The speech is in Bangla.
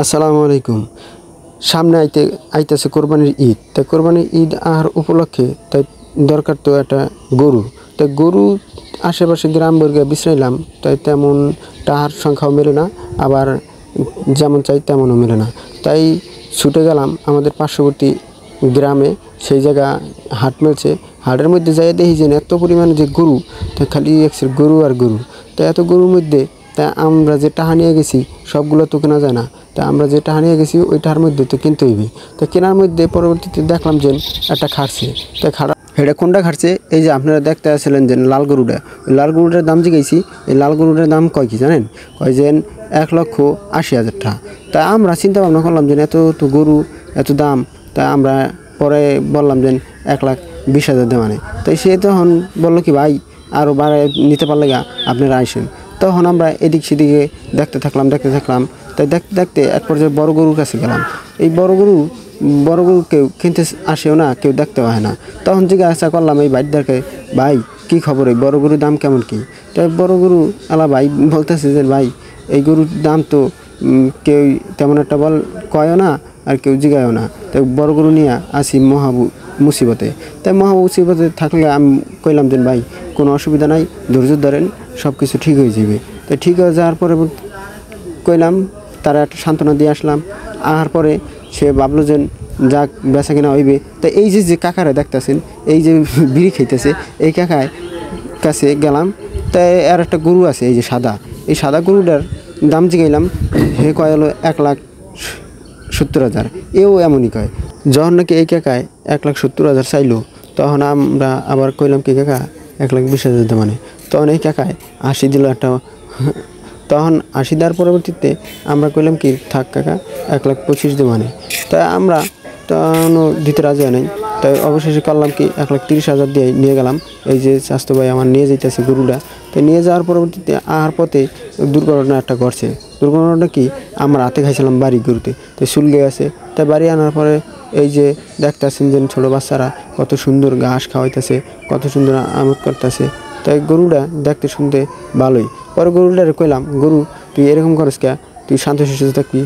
আসসালামু আলাইকুম। সামনে আইতেছে কোরবানির ঈদ। তাই কোরবানির ঈদ আর উপলক্ষে তাই দরকার তো একটা গরু। তাই গরু আশেপাশে গ্রামবর্গে বিশ্রাইলাম, তাই তেমন টাকার সংখ্যাও মেলে না, আবার যেমন চাই তেমনও মেলে না। তাই ছুটে গেলাম আমাদের পার্শ্ববর্তী গ্রামে। সেই জায়গা হাট মেলছে। হাটের মধ্যে যাই দেখি যে এত পরিমাণে যে গরু, তাই খালি একসের গরু আর গরু। তাই এত গরুর মধ্যে তা আমরা যে টাকা নিয়ে গেছি সবগুলো তো কেনা যায় না। তা আমরা যে টাকা নিয়ে গেছি ওই টাকার মধ্যে তো কিনতে হইবে। তো কেনার মধ্যে পরবর্তীতে দেখলাম যে একটা খাটছে। তাই এটা কোনটা খাটছে, এই যে আপনারা দেখতে আসছিলেন যে লাল গরুটা, ওই লাল গরুটার দাম জিজ্ঞাসি। এই লাল গরুটার দাম কয় কি জানেন? কয় যে 1,80,000 টাকা। তাই আমরা চিন্তা ভাবনা করলাম যে এত তো গরু, এত দাম। তাই আমরা পরে বললাম যে 1,20,000 দেওয়া নেই। তাই সে তখন বললো কি, ভাই আরও বাড়ায় নিতে পারলে আপনারা আইসেন। তখন আমরা এদিক সেদিকে দেখতে থাকলাম। তাই দেখতে দেখতে এক পর্যায়ে বড় গরুর কাছে গেলাম। এই বড় গরু কেউ কিনতে আসেও না, কেউ দেখতেও হয় না। তখন জিজ্ঞাসা করলাম এই ভাইদারকে, ভাই কী খবর, এই বড় গরুর দাম কেমন কি? তাই বড় গরু আলা ভাই বলতেছে যে ভাই এই গরুর দাম তো কেউ তেমন একটা কয়ও না, আর কেউ জিগায়ও না। তাই বড় গরু নিয়ে আসি মুসিবতে। তাই মুসিবতে থাকলে আমি কইলাম যে ভাই কোনো অসুবিধা নাই, ধৈর্য ধরেন, সব কিছু ঠিক হয়ে যাবে। তাই ঠিক হয়ে যাওয়ার পরে কইলাম, তারা একটা সান্ত্বনা দিয়ে আসলাম। আসার পরে সে ভাবলো যে যাক বেচা কেনা হইবে। তাই এই যে কাকারা দেখতেছেন, এই যে বিড়ি খাইতেছে, এই কাকায় কাছে গেলাম। তাই আর একটা গরু আছে এই যে সাদা, এই সাদা গরুটার দাম জিগাইলাম। হে কয় হলো 1,70,000। এও এমনই কয়। যখন নাকি এই কাকায় 1,70,000 চাইলো, তখন আমরা আবার কইলাম কি কাকা 1,20,000 মানে। তখন এই কাকায় 80 দিল একটা। তখন 80 দেওয়ার পরবর্তীতে আমরা কইলাম কি থাক কাকা 1,25,000 মানে। তাই আমরা তখনও দিতে রাজি হয় নাই। তাই অবশেষে করলাম কি 1,30,000 দিয়ে নিয়ে গেলাম। এই যে স্বাস্থ্য ভাই আমার নিয়ে যাইতেছে গরুটা। তাই নিয়ে যাওয়ার পরবর্তীতে আহার পথে দুর্ঘটনা একটা ঘটছে। দুর্ঘটনাটা কি, আমরা হাতে খাইছিলাম বাড়ি গরুতে, তাই চুলগে গেছে। তাই বাড়ি আনার পরে এই যে দেখতেছেন যে ছোটো বাচ্চারা কত সুন্দর ঘাস খাওয়াইতেছে, কত সুন্দর আমোদ করতেছে। তাই গরুটা দেখতে শুনতে ভালোই। পরে গরুটারে কইলাম, গরু তুই এরকম করিস কে, তুই শান্ত শিষ্ট থাকবি।